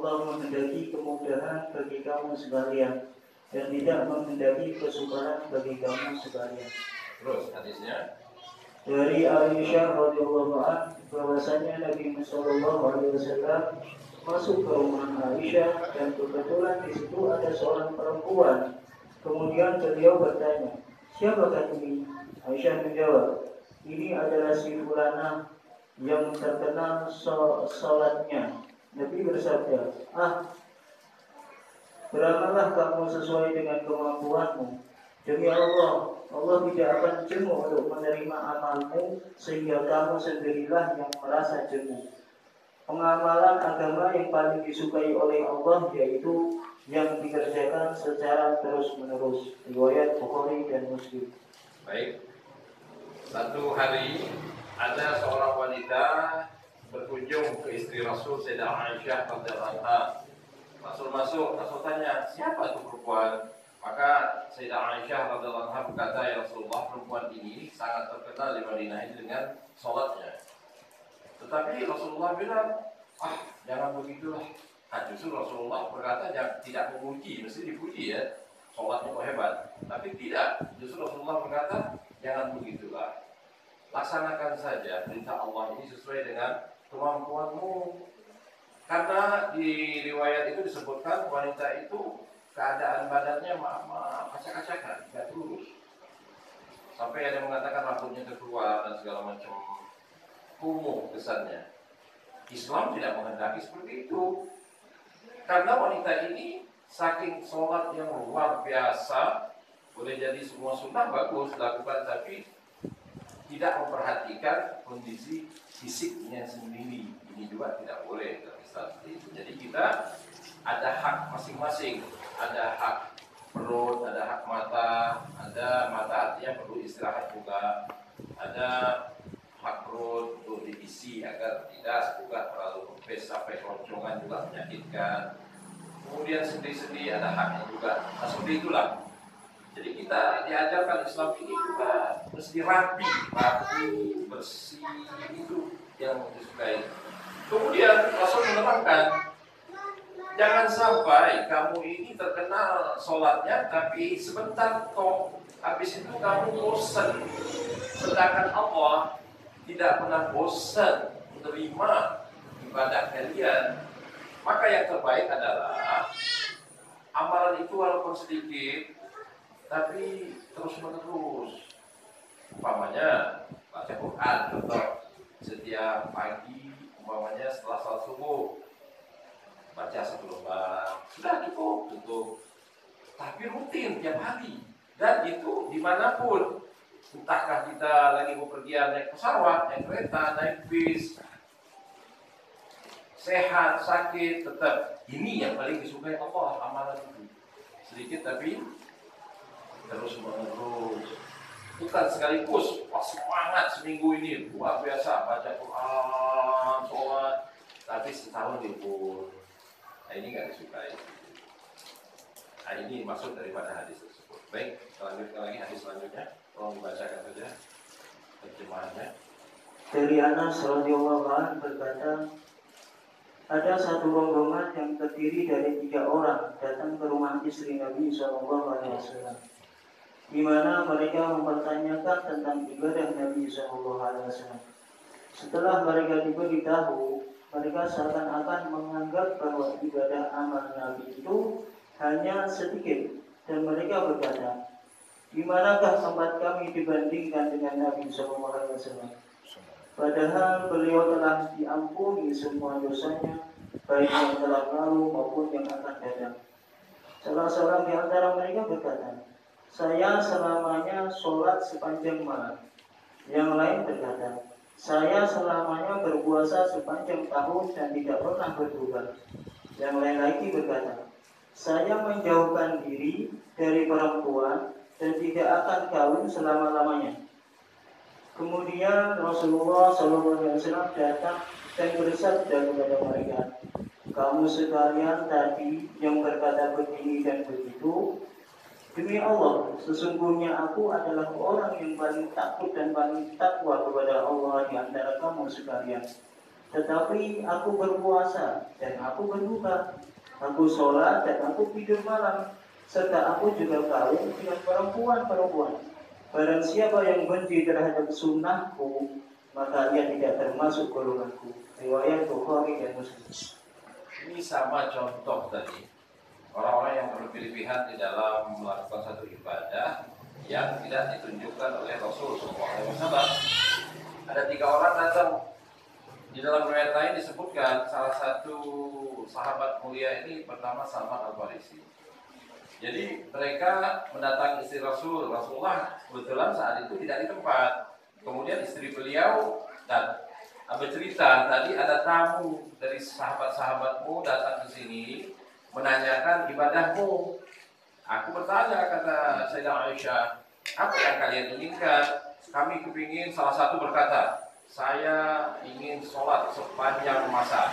Allah menghendaki kemudahan bagi kamu sekalian dan tidak menghendaki kesukaran bagi kamu sekalian. Terus hadisnya dari Aisyah radhiyallahu anha bahwasanya Nabi sallallahu alaihi wasallam masuk ke rumah Aisyah dan kebetulan di situ ada seorang perempuan. Kemudian beliau bertanya, "Siapakah ini?" Aisyah menjawab, "Ini adalah si fulana yang terkenal salatnya." Nabi bersabda, "Beramallah kamu sesuai dengan kemampuanmu. Demi Allah, Allah tidak akan jemu untuk menerima amalmu sehingga kamu sendirilah yang merasa jemu." Pengamalan agama yang paling disukai oleh Allah yaitu yang dikerjakan secara terus-menerus. Riwayat Bukhari dan Muslim. baik. Satu hari ada seorang wanita berkunjung ke istri Rasul Sayyidah Aisyah radhiyallahu anha. Rasul masuk, Rasul tanya, "Siapa itu perempuan?" Maka Sayyidah Aisyah radhiyallahu anha berkata, "Ya Rasulullah, perempuan ini sangat terkenal di Madinah ini dengan sholatnya." Tetapi Rasulullah bilang, jangan begitulah. Justru Rasulullah berkata tidak memuji, mesti dipuji ya. Sholatnya kok hebat. Tapi tidak, justru Rasulullah berkata, jangan begitulah. Laksanakan saja perintah Allah ini sesuai dengan kemampuanmu. Karena di riwayat itu disebutkan wanita itu keadaan badannya acak-acakan, tidak lurus. Sampai ada yang mengatakan rambutnya keluar dan segala macam. Kumuh kesannya. Islam tidak menghendaki seperti itu. Karena wanita ini saking sholat yang luar biasa, boleh jadi semua sunnah bagus dilakukan, tapi tidak memperhatikan kondisi fisiknya sendiri. Ini juga tidak boleh dalam Islam seperti itu. Jadi kita ada hak masing-masing. Ada hak perut, ada hak mata. Ada mata artinya perlu istirahat juga. Ada hak perut untuk diisi agar tidak juga terlalu kempes sampai keroncongan juga menyakitkan. Kemudian sendi-sendi ada haknya juga. Nah, seperti itulah. Jadi kita diajarkan Islam ini juga mesti rapi, bersih, itu yang disukai. Kemudian Rasul menerangkan, jangan sampai kamu ini terkenal sholatnya, tapi sebentar toh, habis itu kamu bosan. Sedangkan Allah tidak pernah bosan menerima ibadah kalian. Maka yang terbaik adalah amalan itu walaupun sedikit, tapi terus-menerus. Umpamanya baca Quran, contoh setiap pagi, umpamanya setelah salat subuh, baca 1 lembar, sudah cukup. Tapi rutin tiap hari, dan itu dimanapun. Entahkah kita lagi bepergian naik pesawat, naik kereta, naik bis, sehat, sakit, tetap ini yang paling disukai Allah, amalan itu. Sedikit tapi terus-menerus. Bukan sekaligus, semangat seminggu ini luar biasa baca Quran, sholat, tapi setahun libur. Nah, ini nggak disukai. Nah, ini maksud daripada hadis tersebut. Baik, kita lanjutkan lagi hadis selanjutnya. Tolong dibacakan saja terjemahannya. Dari Anas radhiyallahu anhu berkata, ada satu rombongan yang terdiri dari 3 orang datang ke rumah istri Nabi SAW, di mana mereka mempertanyakan tentang ibadah Nabi SAW. Setelah mereka diberitahu, mereka seakan-akan menganggap bahwa ibadah amal Nabi itu hanya sedikit, dan mereka berkata, "Di manakah tempat kami dibandingkan dengan Nabi SAW? Padahal beliau telah diampuni semua dosanya, baik yang telah lalu maupun yang akan datang." Salah seorang di antara mereka berkata, "Saya selamanya sholat sepanjang malam." Yang lain berkata, "Saya selamanya berpuasa sepanjang tahun dan tidak pernah berbuka." Yang lain lagi berkata, "Saya menjauhkan diri dari perempuan dan tidak akan kawin selama-lamanya." Kemudian Rasulullah SAW datang dan bersabda kepada mereka, "Kamu sekalian tadi yang berkata begini dan begitu, demi Allah, sesungguhnya aku adalah orang yang paling takut dan paling takwa kepada Allah di antara kamu sekalian. Tetapi aku berpuasa dan aku berbuka, aku sholat dan aku tidur malam, serta aku juga kawin dengan perempuan-perempuan. Barang siapa yang benci terhadap sunnahku, maka ia tidak termasuk golonganku. Riwayat Bukhari dan Muslim. Ini sama contoh tadi. Orang-orang yang berlebih-lebihan di dalam melakukan satu ibadah yang tidak ditunjukkan oleh Rasul SAW. Ada 3 orang datang. Di dalam riwayat lain disebutkan salah satu sahabat mulia ini bernama Salman Al-Farisi. Jadi mereka mendatangi istri Rasulullah kebetulan saat itu tidak di tempat. Kemudian istri beliau dan bercerita, tadi ada tamu dari sahabat-sahabatmu datang ke sini menanyakan ibadahmu. Aku bertanya, kata Sayyidah Aisyah, apa yang kalian inginkan? Kami kepingin, salah satu berkata, saya ingin sholat sepanjang masa.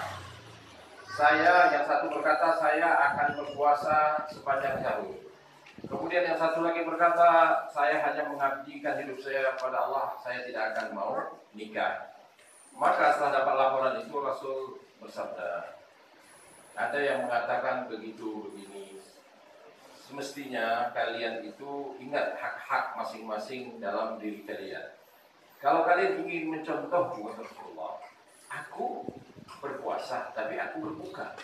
Yang satu berkata, saya akan berpuasa sepanjang tahun. Kemudian yang satu lagi berkata, saya hanya mengabdikan hidup saya kepada Allah, saya tidak akan mau nikah. Maka setelah dapat laporan itu, Rasul bersabda, ada yang mengatakan begini, semestinya kalian itu ingat hak-hak masing-masing dalam diri kalian. Kalau kalian ingin mencontoh juga Rasulullah, aku berpuasa tapi aku berbuka,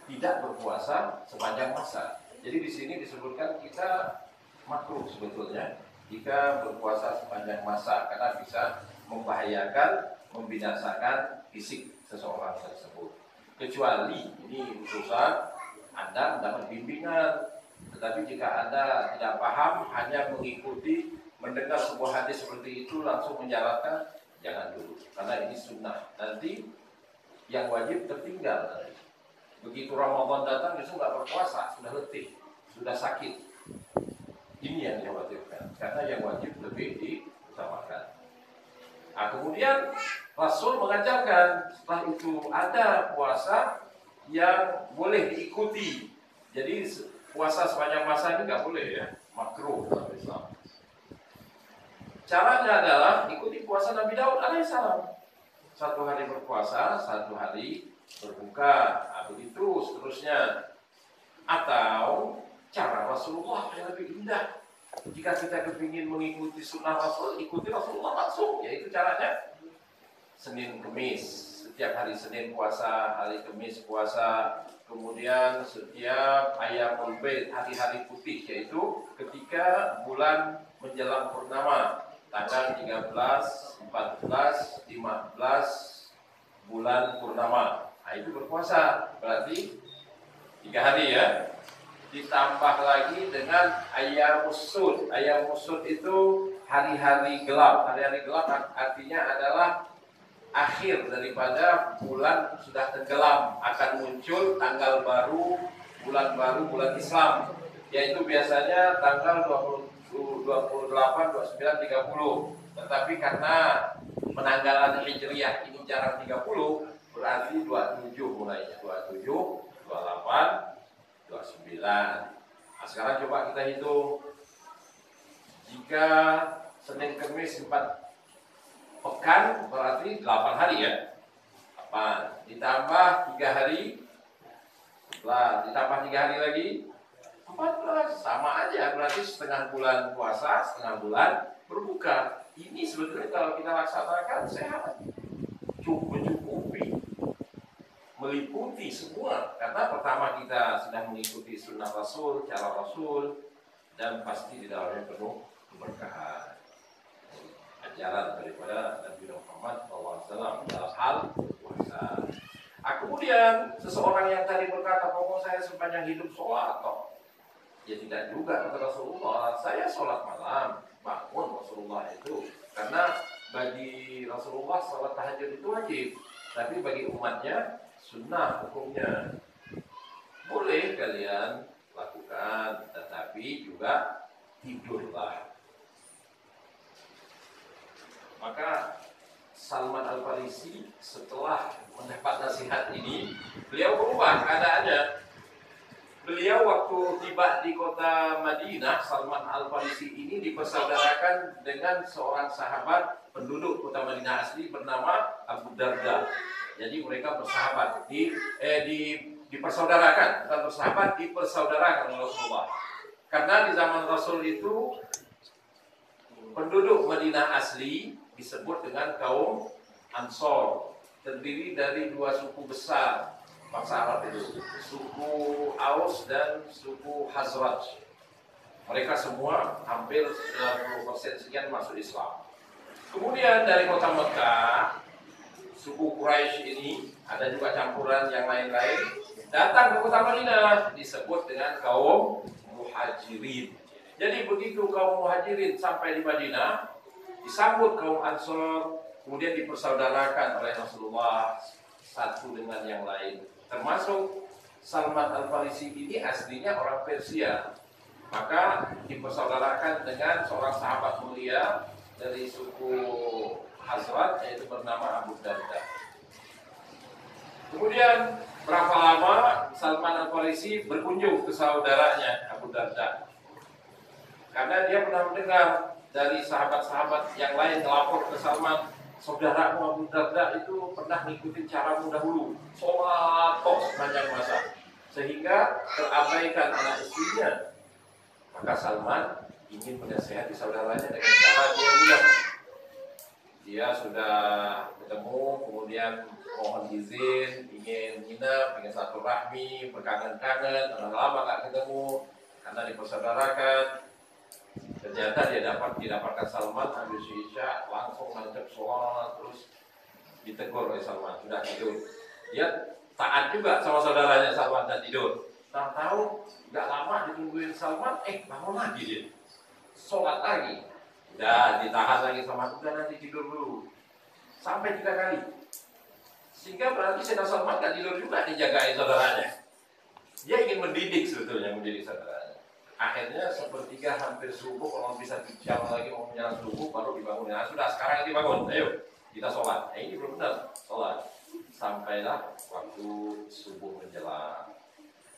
tidak berpuasa sepanjang masa. Jadi di sini disebutkan kita makruh sebetulnya jika berpuasa sepanjang masa karena bisa membahayakan, membinasakan fisik seseorang tersebut. Kecuali ini urusan Anda mendapat bimbingan. Tetapi jika Anda tidak paham, hanya mengikuti, mendengar sebuah hadis seperti itu langsung menjalankan, jangan dulu. Karena ini sunnah. Nanti yang wajib tertinggal nanti. Begitu Ramadan datang justru nggak berpuasa, sudah letih, sudah sakit. Ini yang dikhawatirkan. Karena yang wajib lebih diutamakan. Nah, kemudian Rasul mengajarkan setelah itu ada puasa yang boleh diikuti. Jadi puasa sepanjang masa ini nggak boleh ya, makruh dalam Islam. Caranya adalah ikuti puasa Nabi Daud alaihissalam. 1 hari berpuasa, 1 hari berbuka, begitu seterusnya. Atau cara Rasulullah yang lebih indah. Jika kita kepingin mengikuti sunnah Rasul, ikuti Rasulullah langsung. Yaitu caranya Senin Kemis. Setiap hari Senin puasa, hari Kemis puasa. Kemudian setiap Ayyamul Bait, hari-hari putih, yaitu ketika bulan menjelang purnama. Tanggal 13, 14, 15 bulan purnama. Nah, itu berpuasa. Berarti 3 hari ya. Ditambah lagi dengan Ayyamus Sud. Ayyamus Sud itu hari-hari gelap. Hari-hari gelap artinya adalah akhir daripada bulan sudah tenggelam. Akan muncul tanggal baru, bulan Islam. Yaitu biasanya tanggal 28, 29, 30. Tetapi karena penanggalan Hijriyah ini jarang 30, berarti 27 mulainya. 27, 28, 29. Nah, sekarang coba kita hitung. Jika Senin Kemis 4 pekan, berarti 8 hari ya. 8. Ditambah 3 hari. Ditambah 3 hari lagi. 14, sama aja, berarti setengah bulan puasa, setengah bulan berbuka. Ini sebetulnya kalau kita laksanakan sehat, mencukupi, meliputi semua. Karena pertama kita sudah mengikuti sunnah Rasul, cara Rasul, dan pasti di dalamnya penuh keberkahan. Ajaran daripada Nabi Muhammad SAW dalam hal puasa. Kemudian seseorang yang tadi berkata, pokok saya sepanjang hidup sholat toh. Ya tidak juga, kata Rasulullah, saya sholat malam, bangun Rasulullah itu. Karena bagi Rasulullah sholat tahajud itu wajib, tapi bagi umatnya sunnah hukumnya. Boleh kalian lakukan, tetapi juga tidurlah. Maka Salman Al-Farisi setelah mendapat nasihat ini, beliau berubah keadaannya. Beliau waktu tiba di kota Madinah, Salman Al-Farisi ini dipersaudarakan dengan seorang sahabat penduduk kota Madinah asli bernama Abu Darda. Jadi mereka bersahabat, dipersaudarakan, bukan bersahabat, dipersaudarakan oleh Rasulullah. Karena di zaman Rasul itu penduduk Madinah asli disebut dengan kaum Ansor, terdiri dari dua suku besar bangsa Arab itu, suku Aus dan suku Khazraj. Mereka semua hampir 90% sekian masuk Islam. Kemudian dari kota Mekah, suku Quraisy ini ada juga campuran yang lain-lain datang ke kota Madinah, disebut dengan kaum Muhajirin. Jadi begitu kaum Muhajirin sampai di Madinah, disambut kaum Ansor, kemudian dipersaudarakan oleh Rasulullah satu dengan yang lain. Termasuk Salman Al-Farisi ini aslinya orang Persia, maka dipersaudarakan dengan seorang sahabat mulia dari suku Khazraj, yaitu bernama Abu Darda. Kemudian berapa lama Salman Al-Farisi berkunjung ke saudaranya Abu Darda, karena dia pernah mendengar dari sahabat-sahabat yang lain melapor ke Salman, saudaramu Abu Darda itu pernah ngikutin caramu dahulu, sholat kok sepanjang masa, sehingga terabaikan anak istrinya. Maka Salman ingin menasihati saudaranya dengan cara dia diam. Dia sudah ketemu, kemudian mohon izin, ingin nginep, ingin satu rahmi, berkangen-kangen, udah lama gak ketemu, karena dipersaudarakan. Ternyata dia didapatkan Salman habis Isya langsung mantap sholat, terus ditegur oleh Salman, sudah tidur. Dia taat juga sama saudaranya Salman dan tidur. Tahu nggak lama ditungguin Salman, bangun lagi dia, sholat lagi. Udah ditahan lagi sama, udah nanti tidur dulu. Sampai 3 kali. Sehingga berarti Sayyidina Salman nggak tidur juga, dijagain saudaranya. Dia ingin mendidik sebetulnya menjadi saudaranya. Akhirnya sepertiga hampir subuh, kalau bisa 3 jam lagi mau menjelang subuh baru dibangun. Nah sudah, sekarang dibangun, ayo kita sholat. Ini belum benar sholat. Sampailah waktu subuh menjelang.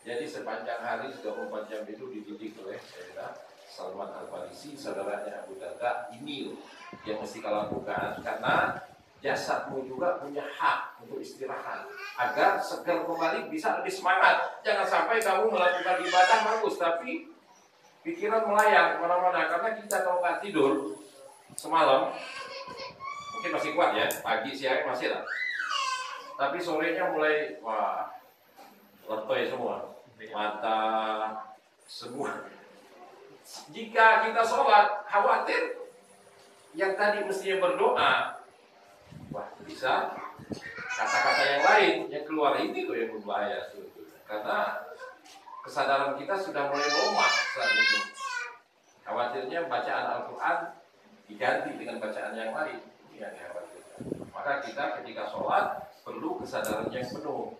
Jadi sepanjang hari 24 jam itu dididik oleh Sayyidina Salman Al-Farisi, saudaranya Abu Darda. Ini loh yang mesti kau lakukan, karena jasadmu juga punya hak untuk istirahat, agar segar kembali bisa lebih semangat. Jangan sampai kamu melakukan ibadah bagus, tapi pikiran melayang kemana-mana. Karena kita kalau nggak tidur semalam, mungkin masih kuat ya, pagi siang masih lah, tapi sorenya mulai letoy semua, mata semua. Jika kita sholat, khawatir yang tadi mestinya berdoa, bisa kata-kata yang lain yang keluar, ini loh yang berbahaya sebetulnya. Karena kesadaran kita sudah mulai lemah saat itu. Khawatirnya bacaan Al-Quran diganti dengan bacaan yang lain, ini yang dikhawatirkan. Maka kita ketika sholat perlu kesadaran yang penuh.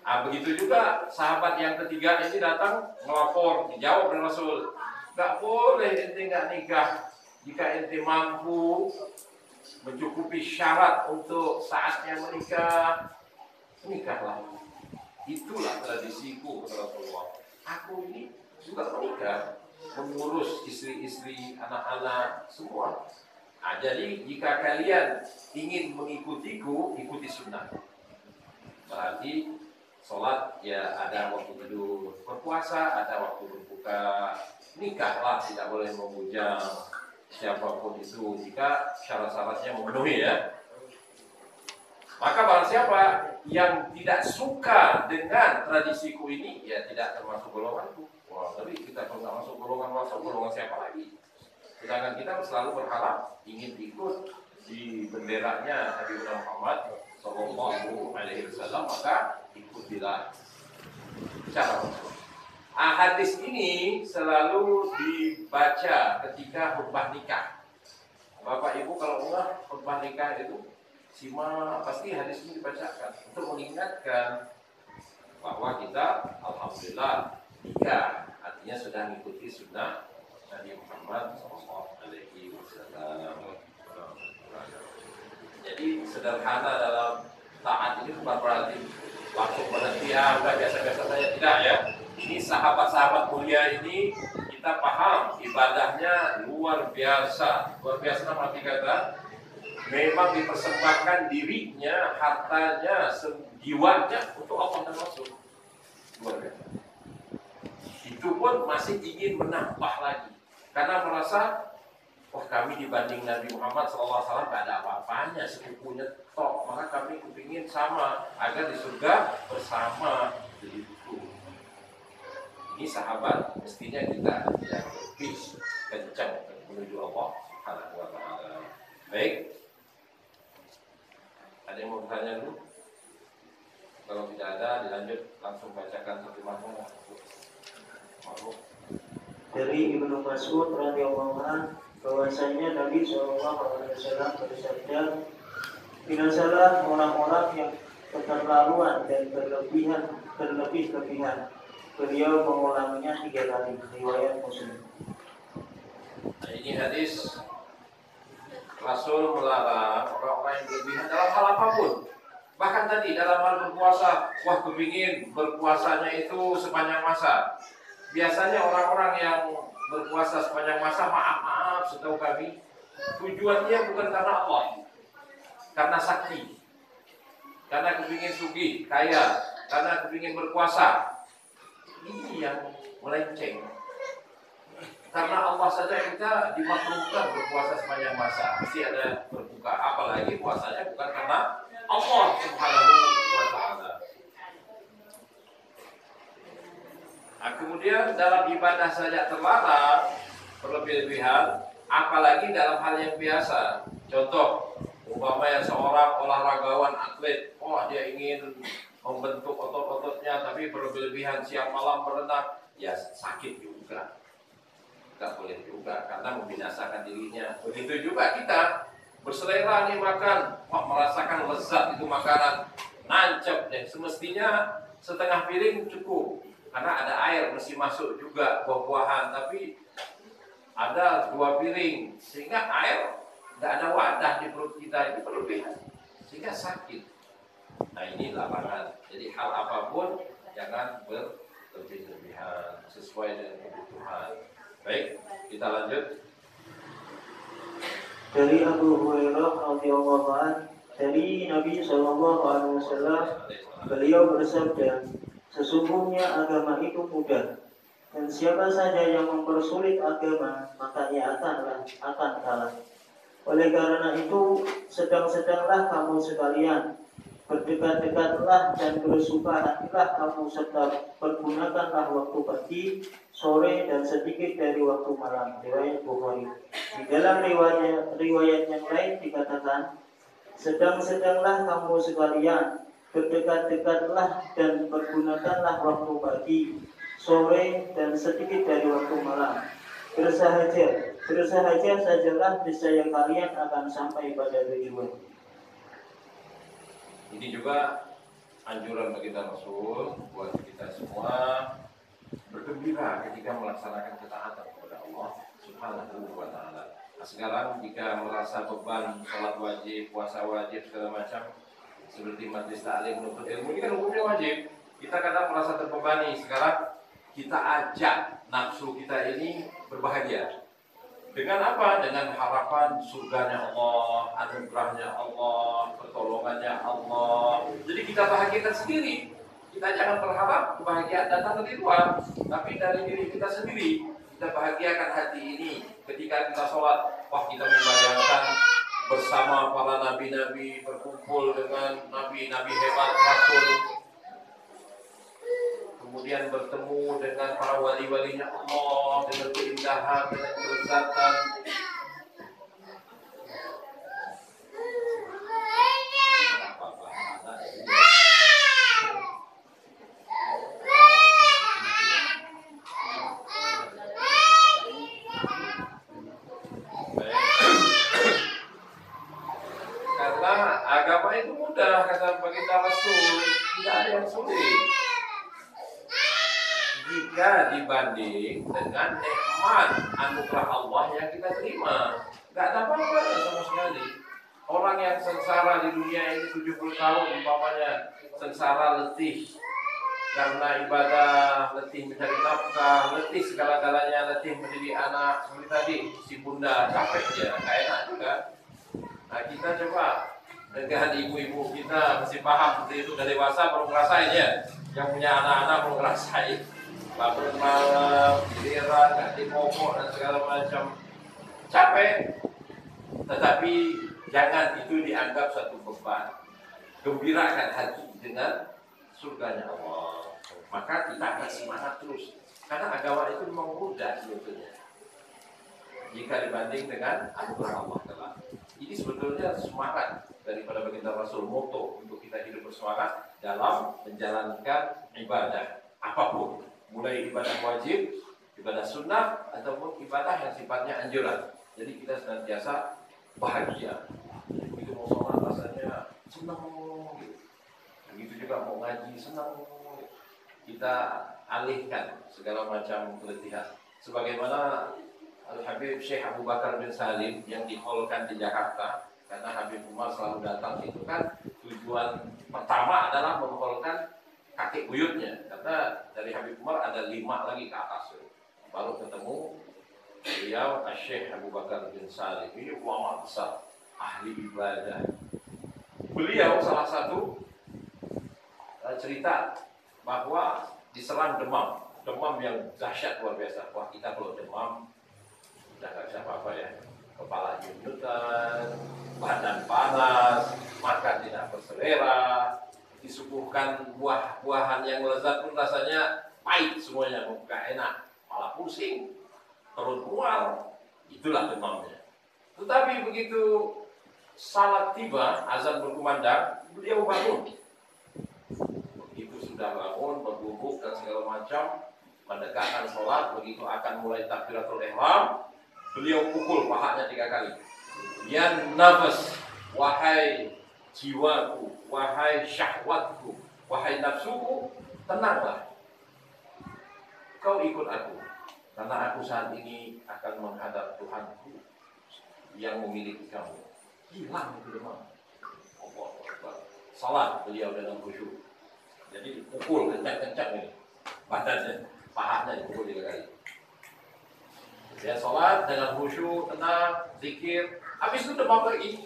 Begitu juga sahabat yang ketiga ini datang melapor, dijawab oleh Rasul, nggak boleh ente nggak nikah jika ente mampu mencukupi syarat untuk saatnya menikah, menikahlah. Itulah tradisiku, kata Rasulullah. Aku ini juga menikah, mengurus istri-istri, anak-anak, semua. Jadi jika kalian ingin mengikutiku, ikuti sunnah. Berarti sholat ya ada waktu tidur, berpuasa ada waktu berbuka, nikahlah tidak boleh membujang siapapun itu jika syarat-syaratnya memenuhi ya. Maka barang siapa yang tidak suka dengan tradisiku ini, ya tidak termasuk golonganku. Wah, tapi kita kalau nggak masuk golongan siapa lagi? Sedangkan kita selalu berharap ingin ikut di benderanya Nabi Muhammad Sallallahu Alaihi Wasallam, maka ikutilah cara. Hadis ini selalu dibaca ketika khutbah nikah. Bapak Ibu kalau enggak khutbah nikah itu simak, pasti hadis ini dibacakan untuk mengingatkan bahwa kita alhamdulillah nikah, artinya sudah mengikuti sunnah Nabi Muhammad Sallallahu Alaihi Wasallam. Jadi sederhana dalam taat ini bukan berarti langsung berhenti, udah biasa-biasa saja, tidak ya. Ini sahabat-sahabat mulia ini kita kita paham ibadahnya luar biasa. Luar biasa dalam arti kata memang dipersembahkan dirinya, hartanya, jiwanya untuk Allah dan Rasul. Luar biasa. Itu pun masih ingin menambah lagi karena merasa kami dibanding Nabi Muhammad SAW gak ada apa-apanya, sepupunya tok, maka kami kepingin sama agar di surga bersama. Begitu. Ini sahabat, mestinya kita yang lebih kencang menuju Allah Subhanahu wa ta'ala. Baik. Ada yang mau bertanya dulu? Kalau tidak ada, dilanjut langsung bacakan satu makna. Dari Ibnu Mas'ud radhiyallahu anhu bahwasanya Nabi SAW bersabda, binasalah orang-orang yang keterlaluan dan berlebih-lebihan. Beliau mengulanginya 3 kali. Riwayat Muslim. Nah, ini hadis Rasul melarang orang-orang yang berlebihan dalam hal apapun. Bahkan tadi dalam hal berpuasa, kepingin berpuasanya itu sepanjang masa. Biasanya orang-orang yang berpuasa sepanjang masa, maaf, setahu kami, tujuannya bukan karena Allah, karena sakti, karena kepingin sugih, kaya, karena kepingin berpuasa. Ini yang melenceng. Karena Allah saja kita dimakruhkan berpuasa sepanjang masa, mesti ada berbuka. Apalagi puasanya bukan karena Allah Subhanahu wa ta'ala. Nah, kemudian dalam ibadah saja terlarang berlebih-lebihan, apalagi dalam hal yang biasa. Contoh, umpamanya seorang olahragawan atlet, dia ingin membentuk otot-ototnya tapi berlebih-lebihan, siang malam berenang, ya sakit juga. Tidak boleh juga karena membinasakan dirinya. Begitu juga kita berselera nih makan, merasakan lezat itu makanan, nancep deh. Semestinya setengah piring cukup. Karena ada air mesti masuk juga buah-buahan, tapi ada 2 piring sehingga air tidak ada wadah di perut kita, itu berlebihan sehingga sakit. Nah, ini larangan. Jadi hal apapun jangan berlebih-lebihan, sesuai dengan kebutuhan. Baik, kita lanjut. Dari Abu Hurairah radhiyallahu anhu, dari Nabi SAW, beliau bersabda, sesungguhnya agama itu mudah, dan siapa saja yang mempersulit agama, maka ia akan kalah. Oleh karena itu, sedang-sedanglah kamu sekalian, berdekat-dekatlah dan bersuka hatilah kamu, serta pergunakanlah waktu pagi, sore, dan sedikit dari waktu malam. Riwayat Bukhari. Di dalam riwayat yang lain dikatakan, sedang-sedanglah kamu sekalian, berdekat-dekatlah dan pergunakanlah waktu pagi, sore, dan sedikit dari waktu malam. Bersahaja sajalah, niscaya kalian akan sampai pada tujuan. Ini juga anjuran bagi kita Rasul, buat kita semua bergembira ketika melaksanakan ketaatan kepada Allah Subhanahu wa ta'ala. Nah, sekarang jika merasa beban sholat wajib, puasa wajib, segala macam, seperti majlis ta'lim, menuntut ilmu, ini kan hukumnya wajib. Kita kadang merasa terbebani. Sekarang kita ajak nafsu kita ini berbahagia. Dengan apa? Dengan harapan surganya Allah, anugerahnya Allah, pertolongannya Allah. Jadi kita bahagiakan sendiri. Kita jangan berharap kebahagiaan datang dari luar, tapi dari diri kita sendiri. Kita bahagiakan hati ini. Ketika kita sholat, kita membayangkan bersama para nabi-nabi, berkumpul dengan nabi-nabi hebat, rasul. Kemudian bertemu dengan para wali-walinya Allah, dengan keindahan, dengan kelezatan. Karena agama itu mudah, kata baginda Rasul, tidak ada yang sulit. Jika dibanding dengan nikmat anugerah Allah yang kita terima, nggak ada apa-apa sama sekali. Orang yang sengsara di dunia ini 70 tahun, umpamanya sengsara letih, karena ibadah, letih mencari nafkah, letih segala-galanya, letih mendidik anak. Seperti tadi, si bunda capek dia, gak enak juga. Nah kita coba dengan ibu-ibu kita mesti paham seperti itu, dari dewasa baru ngerasain ya. Yang punya anak-anak baru ngerasain. Bangun malam, giliran, ganti popok dan segala macam. Capek, tetapi jangan itu dianggap satu beban. Gembirakan hati dengan surganya Allah. Maka kita akan semangat terus. Karena agama itu memang mudah sebetulnya. Jika dibanding dengan anugerah Allah Ta'ala. Ini sebetulnya semangat daripada baginda Rasul, moto untuk kita hidup bersemangat dalam menjalankan ibadah apapun. Mulai ibadah wajib, ibadah sunnah, ataupun ibadah yang sifatnya anjuran. Jadi kita senantiasa bahagia. Begitu mau sholat rasanya senang. Begitu juga mau ngaji senang. Kita alihkan segala macam keletihan. Sebagaimana Al-Habib Syekh Abu Bakar bin Salim yang diholkan di Jakarta, karena Habib Umar selalu datang itu kan tujuan pertama adalah mengholkan kakek buyutnya, karena dari Habib Umar ada 5 lagi ke atas baru ketemu beliau. Syekh Abu Bakar bin Salim ini ulama besar, ahli ibadah. Beliau salah satu cerita bahwa diserang demam yang dahsyat luar biasa. Wah, kita kalau demam udah gak bisa apa-apa ya, kepala nyunyutan, badan panas, makan tidak berselera, disuguhkan buah-buahan yang lezat pun rasanya pahit semuanya, gak enak, malah pusing, perut mual. Itulah demamnya. Tetapi begitu salat tiba, azan berkumandang, beliau bangun. Begitu sudah bangun, berbubuk dan segala macam, mendekatkan sholat, begitu akan mulai takbiratul ihram, beliau pukul pahanya 3 kali. Ya nafas, wahai jiwaku, wahai syahwatku, wahai nafsuku, tenanglah. Kau ikut aku, karena aku saat ini akan menghadap Tuhanku yang memiliki kamu. Hilang itu demam. Salat beliau dengan khusyuk. Jadi dipukul kencang-kencang ini badannya, pahanya dipukul 3 kali. Dia sholat dengan khusyuk, tenang, zikir. Habis itu demam lagi.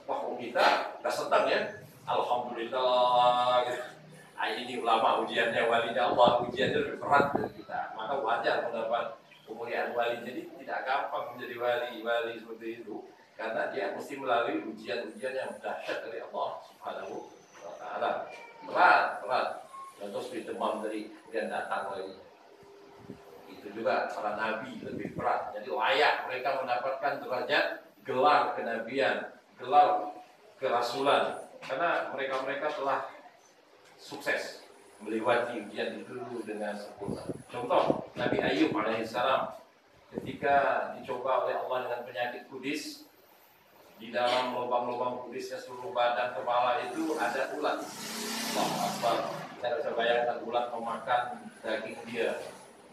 Wah, kita udah senang ya. Alhamdulillah. Gitu. Nah, ini ulama ujiannya walinya Allah, ujiannya lebih berat dari kita. Maka wajar mendapat kemuliaan wali. Jadi tidak gampang menjadi wali seperti itu. Karena dia mesti melalui ujian-ujian yang dahsyat dari Allah Subhanahu wa Ta'ala. Berat. Dan terus demam dari kemudian datang lagi. Itu juga para nabi lebih berat. Jadi layak mereka mendapatkan derajat gelar kenabian, gelar kerasulan, karena mereka telah sukses melewati ujian itu dengan sempurna. Contoh Nabi Ayub alaihissalam ketika dicoba oleh Allah dengan penyakit kudis, di dalam lubang-lubang kudisnya seluruh badan kepala itu ada ulat. Allahu Akbar. Kita bisa bayangkan ulat memakan daging dia.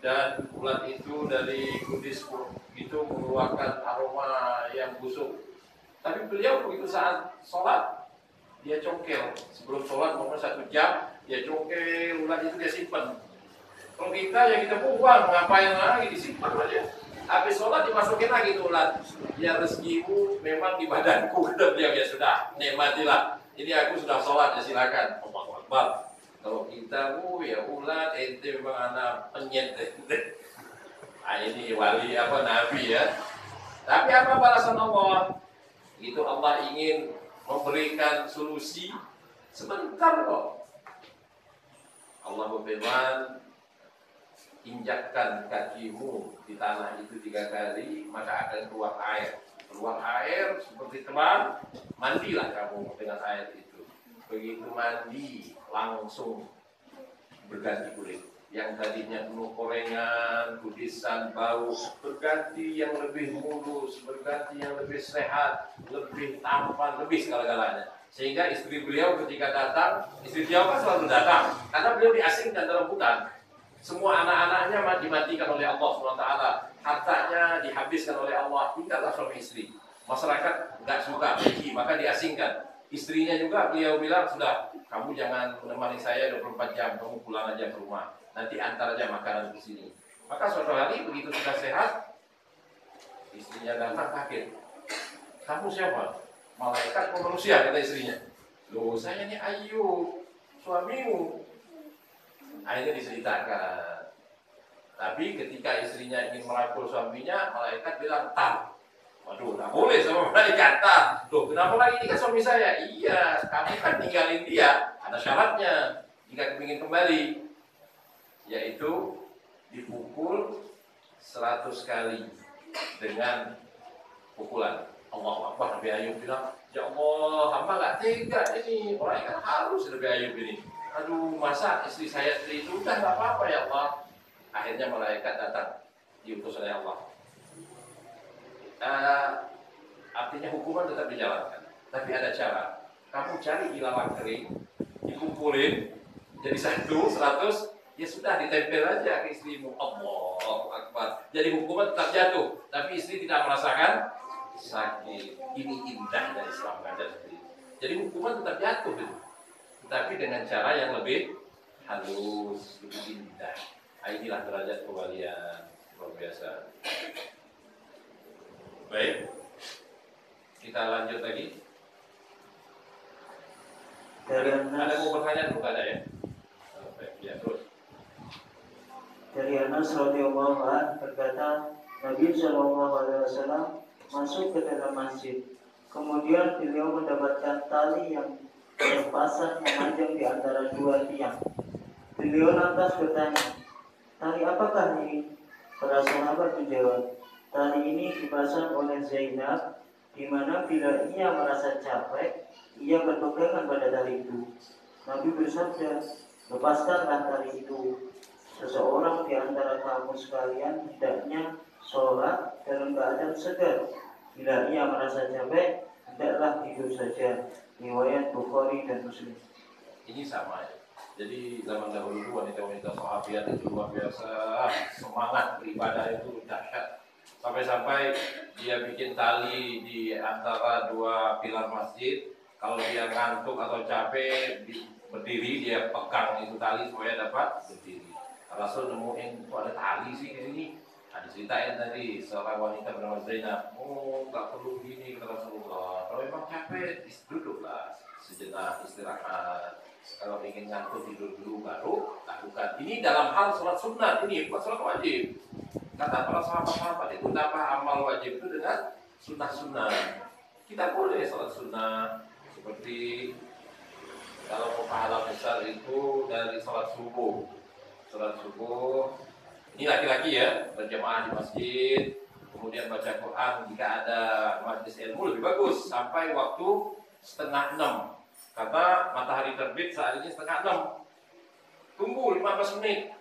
Dan ulat itu dari kudis itu mengeluarkan aroma yang busuk. Tapi beliau begitu saat sholat, dia congkel. Sebelum sholat mungkin 1 jam, dia congkel, ulat itu dia simpan. Kalau kita ya kita buang, ngapain lagi, disimpan aja. Habis sholat dimasukin lagi itu ulat. Ya rezekimu memang di badanku, kata beliau. Ya sudah, nikmatilah. Ini aku sudah sholat, ya silakan. Allahu Akbar. Kalau kita, ya ulat, ente memang anak penyet. Nah, ini wali nabi ya. Tapi apa balasan Allah? Itu Allah ingin memberikan solusi sebentar kok. Allah berfirman, injakkan kakimu di tanah itu 3 kali, maka akan keluar air. Keluar air seperti teman, mandilah kamu dengan air itu. Begitu mandi, langsung berganti kulit. Yang tadinya penuh korengan, kudisan, bau, berganti yang lebih mulus, berganti yang lebih sehat, lebih tampan, lebih segala-galanya. Sehingga istri beliau ketika datang, istri beliau kan selalu datang, karena beliau diasingkan dalam hutan. Semua anak-anaknya dimatikan oleh Allah SWT, hartanya dihabiskan oleh Allah, tinggallah suami istri. Masyarakat nggak suka, benci, maka diasingkan. Istrinya juga beliau bilang, sudah, kamu jangan menemani saya 24 jam, kamu pulang aja ke rumah. Nanti antar aja makanan ke sini. Maka suatu hari begitu sudah sehat, istrinya datang kaget. Kamu siapa? Malaikat atau manusia, kata istrinya. Loh, saya ini Ayub, suamimu. Akhirnya diceritakan. Tapi ketika istrinya ingin merangkul suaminya, malaikat bilang, tak. Waduh, nggak boleh sama malaikat. Loh, kenapa lagi? Ini kan suami saya. Iya, kamu kan tinggalin dia. Ada syaratnya jika ingin kembali, yaitu dipukul 100 kali dengan pukulan. Allahu Akbar. Nabi Ayub bilang, ya Allah, hamba nggak tega ini. Orang kan harus Nabi Ayub ini. Aduh, masa istri saya seperti itu? Udah nggak apa-apa ya Allah. Akhirnya malaikat datang, diutus oleh Allah. Artinya hukuman tetap dijalankan, tapi ada cara. Kamu cari ilalang kering, dikumpulin jadi 100, ya sudah ditempel aja ke istrimu. Allahu Akbar. Jadi hukuman tetap jatuh, tapi istri tidak merasakan sakit. Ini indah dari Islam mengajar seperti itu. Jadi hukuman tetap jatuh itu, tapi dengan cara yang lebih halus, lebih indah. Inilah derajat kewalian luar biasa. Baik, kita lanjut lagi. Ada mau bertanya? Bukan ada ya? Baik, ya terus. Dari Anas radhiyallahu anhu berkata, Nabi Shallallahu Alaihi Wasallam masuk ke dalam masjid. Kemudian beliau mendapatkan tali yang terpasang memanjang di antara dua tiang. Beliau lantas bertanya, tali apakah ini? Para sahabat menjawab, tali ini dipasang oleh Zainab, di mana bila ia merasa capek, ia berpegangan pada tali itu. Nabi bersabda, lepaskanlah tali itu. Seseorang di antara kamu sekalian hendaknya sholat dalam keadaan segar. Bila ia merasa capek, hendaklah tidur saja. Riwayat Bukhari dan Muslim. Ini sama ya. Jadi zaman dahulu wanita-wanita sahabiat itu luar biasa, semangat beribadah itu dahsyat. Sampai-sampai dia bikin tali di antara dua pilar masjid. Kalau dia ngantuk atau capek berdiri, dia pegang itu tali supaya dapat berdiri. Rasul nemuin kok ada tali sih di sini. Nah, diceritain tadi seorang wanita bernama Zainab. Oh, nggak perlu gini kata Rasulullah. Kalau memang capek, duduklah sejenak istirahat. Kalau ingin ngantuk tidur dulu baru lakukan. Ini dalam hal sholat sunat, ini bukan sholat wajib. Kata para sahabat-sahabat itu dapat amal wajib itu dengan sunnah-sunnah. Kita boleh sholat sunnah seperti kalau mau pahala besar itu dari sholat subuh. Sholat subuh ini laki-laki ya, berjamaah di masjid, kemudian baca Quran. Jika ada majlis ilmu lebih bagus sampai waktu 5:30. Karena matahari terbit saat ini 5:30. Tunggu 15 menit.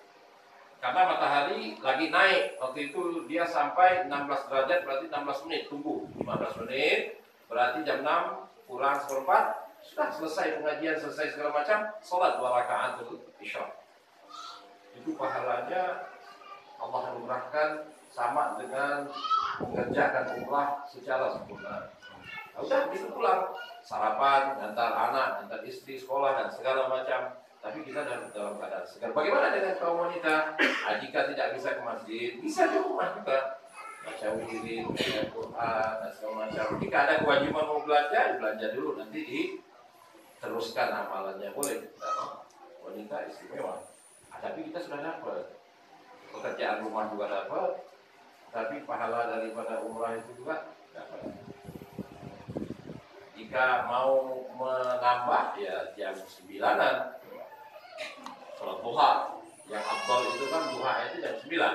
Karena matahari lagi naik. Waktu itu dia sampai 16 derajat, berarti 16 menit. Tunggu 15 menit. Berarti jam 6 kurang 1/4. Sudah selesai pengajian, selesai segala macam. Sholat 2 rakaat isya. Itu pahalanya Allah anugerahkan sama dengan mengerjakan umrah secara sempurna. Nah, udah begitu pulang. Sarapan, antar anak, antar istri, sekolah, dan segala macam. Tapi kita dalam keadaan segar. Bagaimana dengan kaum wanita? Jika tidak bisa ke masjid, bisa di rumah juga. Baca wirid, baca Quran, dan segala macam. Jika ada kewajiban mau belanja dulu. Nanti diteruskan amalannya. Boleh. Nah, wanita istimewa. Tapi kita sudah dapat. Pekerjaan rumah juga dapat. Tapi pahala daripada umrah itu juga dapat. Jika mau menambah ya jam 9-an sholat duha. Yang afdal itu kan duha itu jam 9.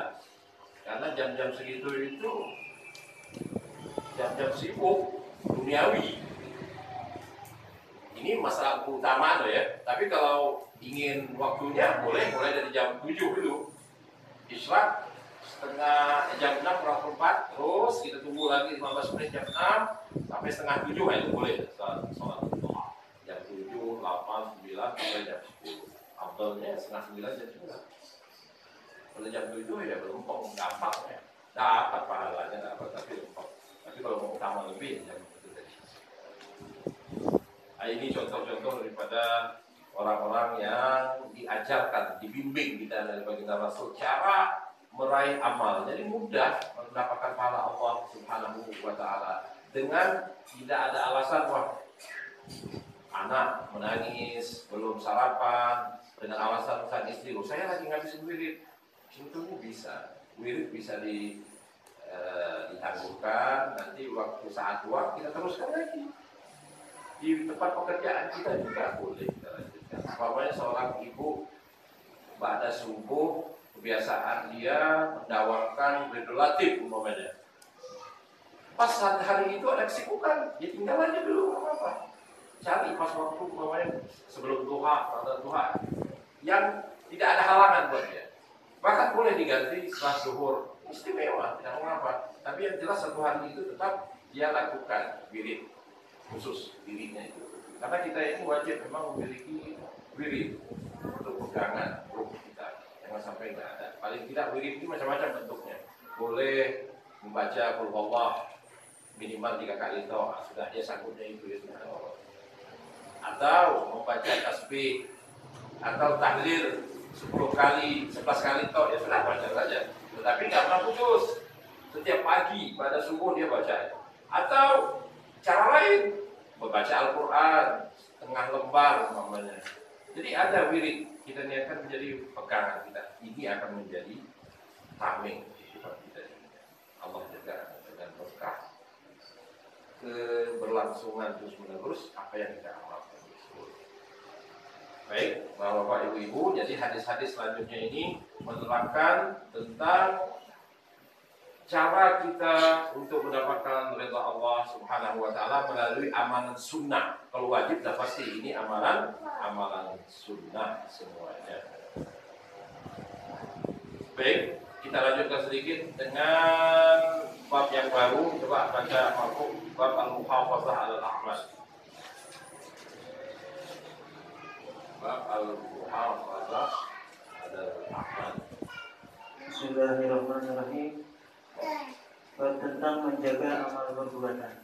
Karena jam-jam segitu itu jam-jam sibuk duniawi. Ini masalah utama ya. Tapi kalau ingin waktunya boleh mulai dari jam 7 dulu. Isyraq jam 6 kurang 4, terus kita tunggu lagi 15 menit jam 6 sampai setengah 7 itu boleh sholat duha. Jam 7, 8, 9 sampai jam 10. Abdulnya setengah 9 jam 9. Kalau jam 7 ya belum gampang ya. Dapat pahalanya dapat tapi lempok. Tapi kalau mau utama lebih jam 7 tadi. Nah, ini contoh-contoh daripada orang-orang yang diajarkan, dibimbing kita dari baginda Rasul cara meraih amal. Jadi mudah mendapatkan pahala Allah Subhanahu wa taala dengan tidak ada alasan wah anak menangis belum sarapan dengan alasan sang istri, saya lagi ngabisin wirid. Itu bisa, wirid bisa ditangguhkan, nanti waktu saat tua kita teruskan lagi. Di tempat pekerjaan kita juga boleh kita lanjutkan. Apalagi seorang ibu pada subuh kebiasaan dia mendawakan redulatif umpamanya. Pas saat hari itu ada kesibukan, dia tinggal aja dulu apa-apa. Cari pas waktu umpamanya sebelum duha atau duha yang tidak ada halangan buat dia. Bahkan boleh diganti setelah zuhur, istimewa, tidak mengapa. Tapi yang jelas satu hari itu tetap dia lakukan wirid khusus dirinya itu. Karena kita ini wajib memang memiliki wirid untuk pegangan ruh kita. Jangan sampai nggak ada. Paling tidak wirid itu macam-macam bentuknya. Boleh membaca Qul Huwallah minimal 3 kali toh, sudah dia sanggupnya itu ya sudah. Atau membaca tasbih atau tahlil 10 kali, 11 kali toh, ya sudah baca saja. Tetapi nggak pernah putus. Setiap pagi pada subuh dia baca. Atau cara lain, membaca Al-Quran setengah lembar umpamanya. Jadi ada wirid, kita niatkan menjadi pegangan kita. Ini akan menjadi tameng kehidupan kita. Allah jaga dengan berkah keberlangsungan terus menerus apa yang kita amalkan. Baik, Bapak Ibu-ibu, jadi hadis-hadis selanjutnya ini menerangkan tentang cara kita untuk mendapatkan ridha Allah Subhanahu wa taala melalui amalan sunnah. Kalau wajib sudah pasti ini amalan sunnah semuanya. Baik, kita lanjutkan sedikit dengan bab yang baru. Coba baca Al-Qur'an, bab al-muhafazah 'alal a'mal. Bab al-muhafazah 'alal a'mal. Bismillahirrahmanirrahim. Bab tentang menjaga amal perbuatan.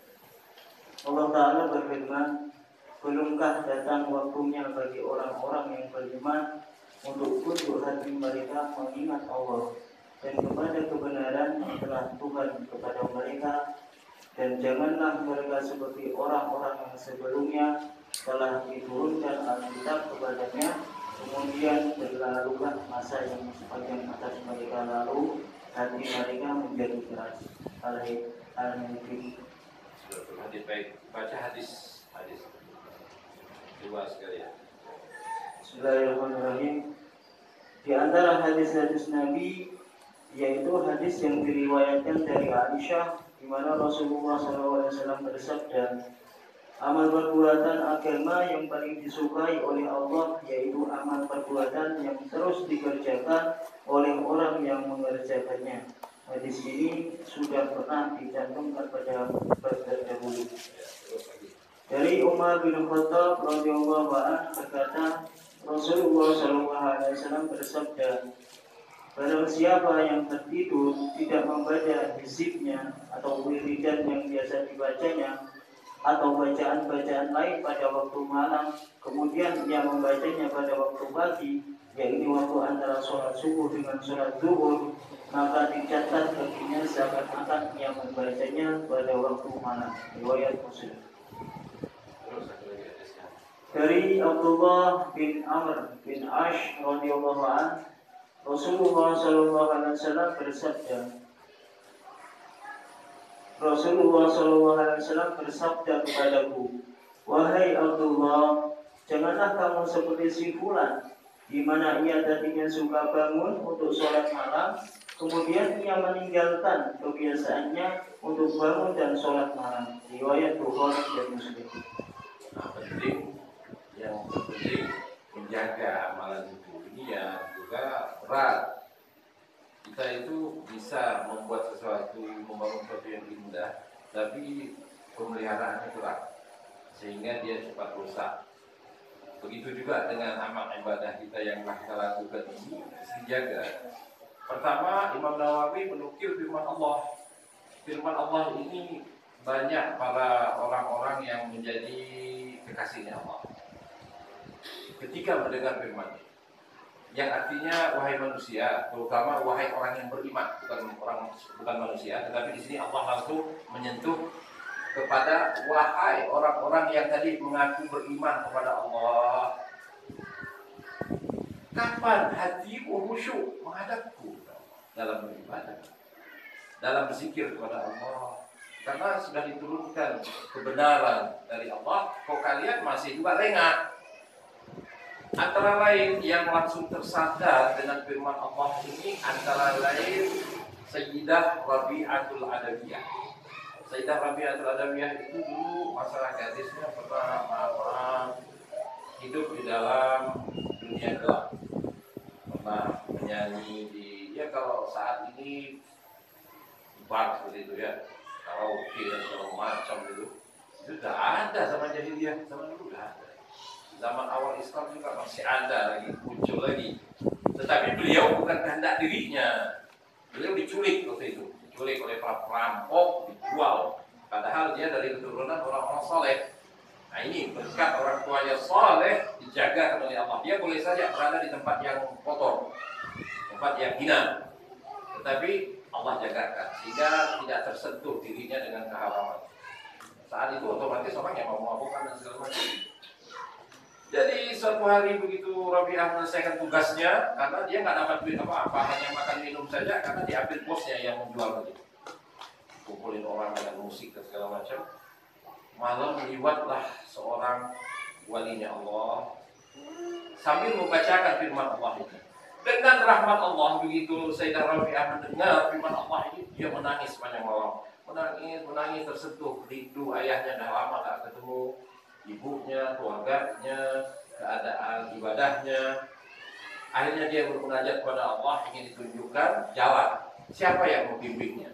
Allah Ta'ala berfirman, belumkah datang waktunya bagi orang-orang yang beriman untuk tunduk hati mereka mengingat Allah dan kepada kebenaran yang telah Tuhan kepada mereka, dan janganlah mereka seperti orang-orang yang sebelumnya telah diturunkan Alkitab kepadanya, kemudian berlalulah masa yang sepanjang atas mereka, lalu hati mereka menjadi keras. Al-Mufid. Hadis baik, baca hadis dua sekali ya. Bismillahirrahmanirrahim. Di antara hadis-hadis Nabi yaitu hadis yang diriwayatkan dari Aisyah, di mana Rasulullah SAW bersabda, amal perbuatan agama yang paling disukai oleh Allah yaitu amal perbuatan yang terus dikerjakan oleh orang yang mengerjakannya. Hadis ini sudah pernah dicantumkan pada bab terdahulu. Dari Umar bin Khattab radhiyallahu anhu berkata, Rasulullah SAW bersabda, barang siapa yang tertidur tidak membaca hizibnya atau wiridan yang biasa dibacanya atau bacaan-bacaan lain pada waktu malam, kemudian ia membacanya pada waktu pagi, yaitu waktu antara sholat subuh dengan sholat zuhur, maka dicatat baginya seakan-akan ia membacanya pada waktu malam. Riwayat Muslim. Dari Abdullah bin Amr bin Ash radhiyallahu anhu, Rasulullah SAW bersabda, bersabda kepadaku, wahai Abdullah, janganlah kamu seperti si fulan, di mana ia tadinya suka bangun untuk sholat malam, kemudian ia meninggalkan kebiasaannya untuk bangun dan sholat malam. Riwayat Bukhari dan Muslim. Yang penting menjaga amalan itu. Ini yang juga berat. Kita itu bisa membuat sesuatu, membangun sesuatu yang indah, tapi pemeliharaannya kurang, sehingga dia cepat rusak. Begitu juga dengan amal ibadah kita yang kita lakukan ini, harus dijaga. Pertama, Imam Nawawi menukil firman Allah. Firman Allah ini banyak para orang-orang yang menjadi kekasihnya Allah ketika mendengar firman ini. Yang artinya wahai manusia, terutama wahai orang yang beriman, bukan manusia, tetapi di sini Allah langsung menyentuh kepada wahai orang-orang yang tadi mengaku beriman kepada Allah. Kapan hatimu khusyuk menghadapku dalam beribadah, dalam berzikir kepada Allah? Karena sudah diturunkan kebenaran dari Allah, kok kalian masih juga lengah? Antara lain yang langsung tersadar dengan firman Allah ini antara lain Sayyidah Rabi'atul Adawiyah. Sayyidah Rabi'atul Adawiyah itu dulu masalah gadisnya pernah hidup di dalam dunia gelap. Pernah menyanyi di, ya kalau saat ini bar seperti itu ya, karaoke dan segala macam itu sudah ada zaman jahiliyah, zaman dulu sudah ada. Zaman awal Islam juga masih ada lagi, muncul lagi. Tetapi beliau bukan kehendak dirinya. Beliau diculik waktu itu, diculik oleh para perampok, dijual. Padahal dia dari keturunan orang-orang soleh. Nah ini berkat orang tuanya soleh, dijaga oleh Allah. Dia boleh saja berada di tempat yang kotor, tempat yang hina, tetapi Allah jagakan sehingga tidak tersentuh dirinya dengan keharaman. Saat itu otomatis orang yang mau melakukan dan segala macam. Jadi suatu hari begitu Rabi'ah menyelesaikan tugasnya, karena dia nggak dapat duit apa-apa, hanya makan minum saja, karena diambil bosnya yang menjual begitu. Kumpulin orang dengan musik dan segala macam. Malam lewatlah seorang walinya Allah sambil membacakan firman Allah ini. Dengan rahmat Allah begitu Sayyidah Rabi'ah mendengar firman Allah ini, dia menangis sepanjang malam. Menangis tersentuh, rindu ayahnya dah lama tak ketemu, ibunya, keluarganya, keadaan ibadahnya. Akhirnya dia bermunajat kepada Allah, ingin ditunjukkan jalan. Siapa yang membimbingnya?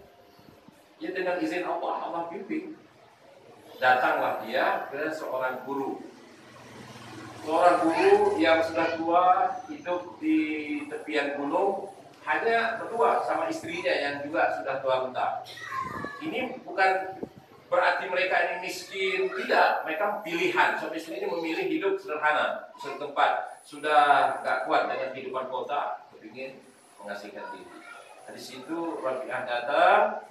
Ya dengan izin Allah, Allah bimbing. Datanglah dia ke seorang guru. Seorang guru yang sudah tua, hidup di tepian gunung, hanya berdua sama istrinya yang juga sudah tua renta. Ini bukan berarti mereka ini miskin, tidak. Mereka pilihan. Suami istri ini memilih hidup sederhana, setempat. Sudah gak kuat dengan kehidupan kota, ingin mengasihkan diri. Di situ Rabi'ah datang.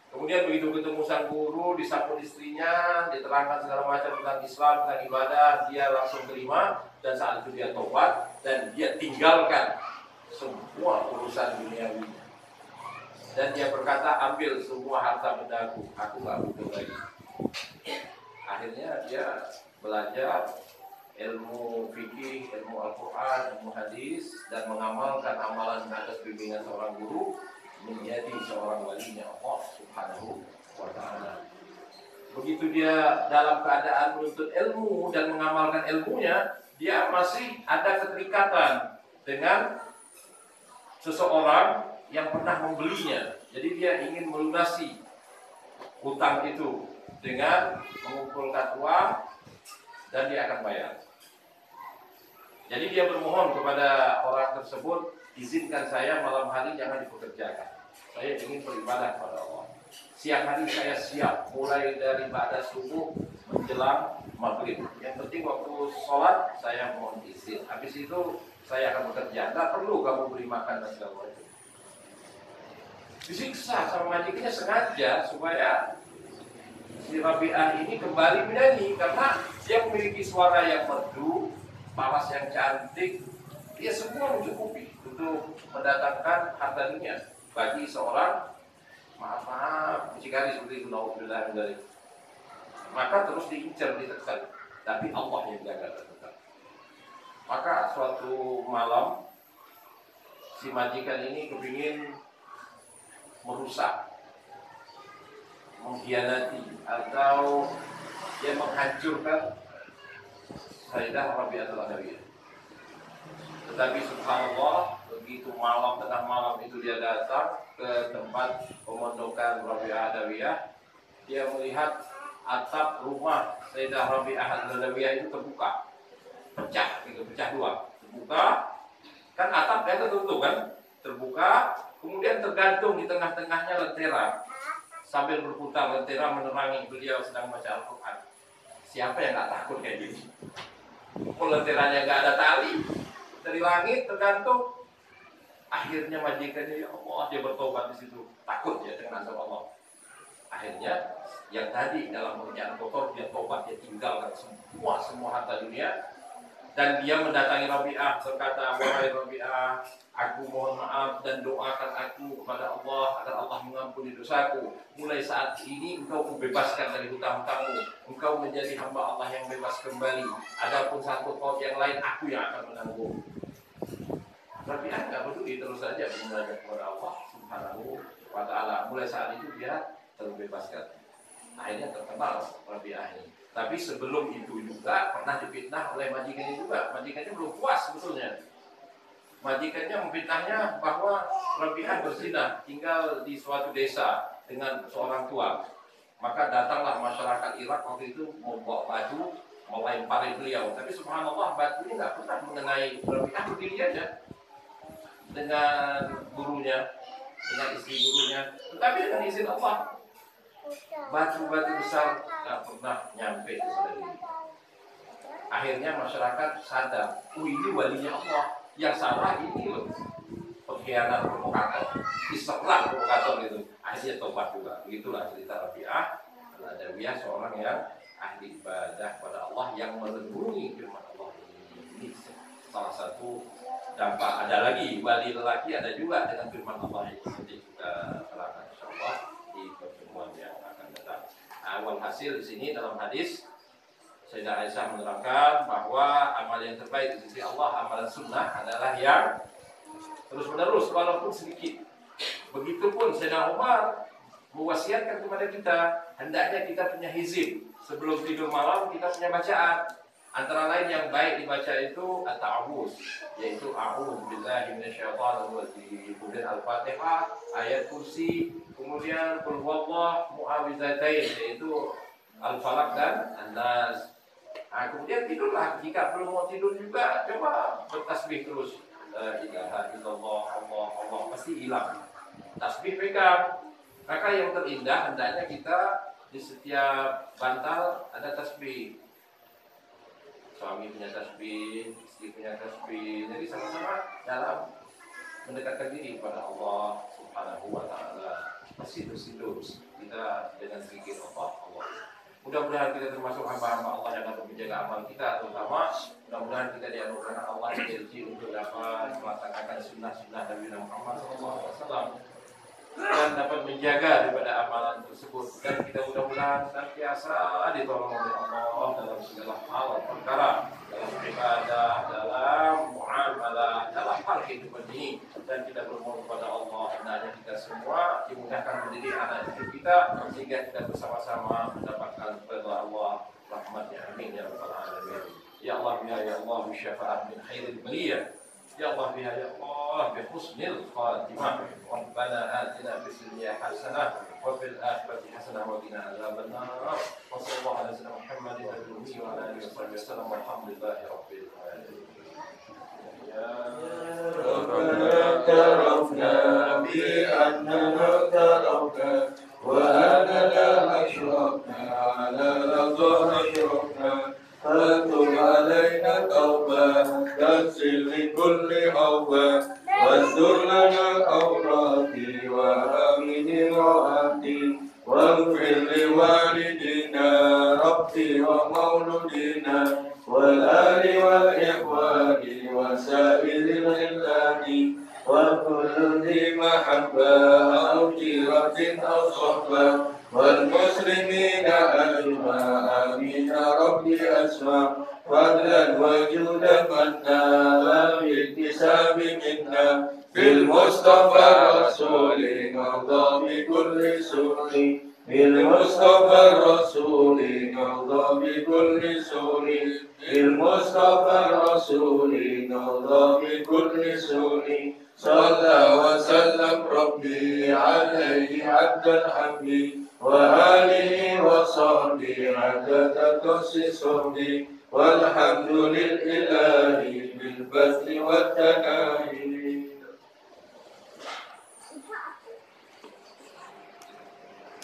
Kemudian begitu ketemu sang guru, disambut istrinya, diterangkan segala macam tentang Islam, tentang ibadah, dia langsung terima. Dan saat itu dia tobat dan dia tinggalkan semua urusan duniawinya. Dan dia berkata, ambil semua harta bendaku, aku gak butuh lagi. Akhirnya dia belajar ilmu fikih, ilmu Al-Quran, ilmu hadis, dan mengamalkan amalan atas bimbingan seorang guru, menjadi seorang walinya Allah Subhanahu wa ta'ala. Begitu dia dalam keadaan menuntut ilmu dan mengamalkan ilmunya, dia masih ada keterikatan dengan seseorang yang pernah membelinya. Jadi dia ingin melunasi hutang itu dengan mengumpulkan uang dan dia akan bayar. Jadi dia bermohon kepada orang tersebut, izinkan saya malam hari jangan dipekerjakan. Saya ingin beribadah kepada Allah. Siang hari saya siap, mulai dari ba'da subuh menjelang maghrib. Yang penting waktu sholat saya mohon izin. Habis itu saya akan bekerja. Tidak perlu kamu beri makan dan segala macam. Disiksa sama majikannya sengaja supaya si Rabi'ah ini kembali menyanyi karena dia memiliki suara yang merdu, paras yang cantik. Dia semua mencukupi untuk mendatangkan harta dunia bagi seorang maaf mucikari seperti itu. Nauzubillah min dzalik. Maka terus diincar, ditekan, tapi Allah yang jaga tetap. Maka suatu malam si majikan ini kepingin merusak, mengkhianati atau dia menghancurkan Sayyidah Rabi'atul Adawiyah. Tetapi subhanallah, begitu malam, tengah malam itu dia datang ke tempat pemondokan Rabi'ah Adawiyah, dia melihat atap rumah Sayyidah Rabi'ah Adawiyah itu terbuka, pecah, pecah dua, terbuka, kan atapnya tertutup kan, terbuka, kemudian tergantung di tengah-tengahnya lentera sambil berputar lentera menerangi beliau sedang baca Al-Quran. Siapa yang nggak takut kayak gini? Lenteranya nggak ada tali, dari langit tergantung. Akhirnya majikannya, ya Allah, dia bertobat di situ, takut ya dengan azab Allah. Akhirnya yang tadi dalam pekerjaan kotor dia tobat, dia tinggalkan semua harta dunia, dan dia mendatangi Rabi'ah berkata, wahai Rabi'ah, aku mohon maaf dan doakan aku kepada Allah agar Allah mengampuni dosaku. Mulai saat ini engkau membebaskan dari hutang-hutangmu, engkau menjadi hamba Allah yang bebas kembali. Adapun satu kaum yang lain, aku yang akan menanggung. Rabi'ah nggak peduli, terus saja mengajar kepada Allah Subhanahu wa Ta'ala. Mulai saat itu dia terbebaskan. Akhirnya terkenal Rabi'ah ini. Tapi sebelum itu juga pernah difitnah oleh majikannya juga. Majikannya belum puas sebetulnya. Majikannya memfitnahnya bahwa Rabi'ah berzina, tinggal di suatu desa dengan seorang tua. Maka datanglah masyarakat Irak waktu itu membawa batu, melempari beliau. Tapi subhanallah, batu ini nggak pernah mengenai Rabi'ah, berdiri aja dengan gurunya, dengan istri gurunya. Tetapi dengan izin Allah, batu-batu besar nggak pernah nyampe kepada diri. Akhirnya masyarakat sadar, ini walinya Allah, yang salah ini loh, pengkhianat, provokator, diserang provokator itu. Akhirnya tobat juga. Begitulah cerita Rabi'ah Al-Adawiyah, seorang yang ahli ibadah pada Allah, yang merenungi firman Allah ini. Salah satu dampak. Ada lagi wali lelaki, ada juga dengan firman Allah ini. Nanti kita terangkan insyaallah di pertemuan yang akan datang. Awal hasil di sini dalam hadis Sayyidah Aisyah menerangkan bahwa amal yang terbaik di sisi Allah, amalan sunnah adalah yang terus menerus walaupun sedikit. Begitupun Sayyidina Umar mewasiatkan kepada kita, hendaknya kita punya hizib sebelum tidur malam, kita punya bacaan. Antara lain yang baik dibaca itu at-ta'awuz, yaitu a'udzu billahi minasyaitonir rajim, kemudian Al-Fatihah, ayat kursi, kemudian qul huwallahu mu'awwizatain, yaitu Al-Falaq dan An-Nas. Nah, kemudian tidurlah. Jika belum mau tidur juga, coba bertasbih terus. La ilaha illallah, Allah, Allah, pasti hilang. Tasbih pegang. Maka yang terindah hendaknya kita di setiap bantal ada tasbih. Suami punya tasbih, istri punya tasbih. Jadi sama-sama dalam mendekatkan diri kepada Allah Subhanahu wa Ta'ala. Masih terus kita dengan sedikit Allah. Mudah-mudahan kita termasuk hamba-hamba Allah yang dapat menjaga amal kita, terutama mudah-mudahan kita dianugerahkan Allah rezeki untuk dapat melaksanakan sunnah-sunnah Nabi Muhammad SAW dan dapat menjaga daripada amalan tersebut, dan kita mudah-mudahan senantiasa ditolong oleh Allah dalam segala hal perkara, dalam ibadah, dalam muamalah, dalam hal kehidupan ini. Dan kita bermohon kepada Allah hendaknya kita semua dimudahkan mendidik anak cucu kita sehingga kita bersama-sama mendapatkan ridha Allah, rahmatnya, amin ya rabbal alamin. Ya Allah ya Allah bi syafaat min khairil bariyah. Ya Allah biha ya Allah bi husnil khatimah. Rabbana atina fid dunya hasanah wa fil akhirati hasanah wa qina adzabannar. Wa sallallahu ala sayyidina Muhammadin wa ala alihi wasallam. Walhamdulillahi rabbil alamin. Ya Rabbana tarafna bi annana tarafna wa annana ashrafna ala ladha ashrafna. فاتم علينا توبة تغسل لكل حوبة واستر لنا أوراقي وآمن رؤاتي واغفر لوالدينا ربي ومولودينا والآل والإخوان وسائر الخلان وكل ذي محبة أو جيرة أو صحبة والمسلمين أجمع آمين ربي أسمع فضلا وجودا منا بالاكتساب منا بالمصطفى الرسول نرضى بكل سوء بالمصطفى الرسول نرضى بكل سوء بالمصطفى الرسول نرضى بكل سوء صلى وسلم ربي عليه عبد الحمد وآله وصحبه عدد قصصه والحمد لله.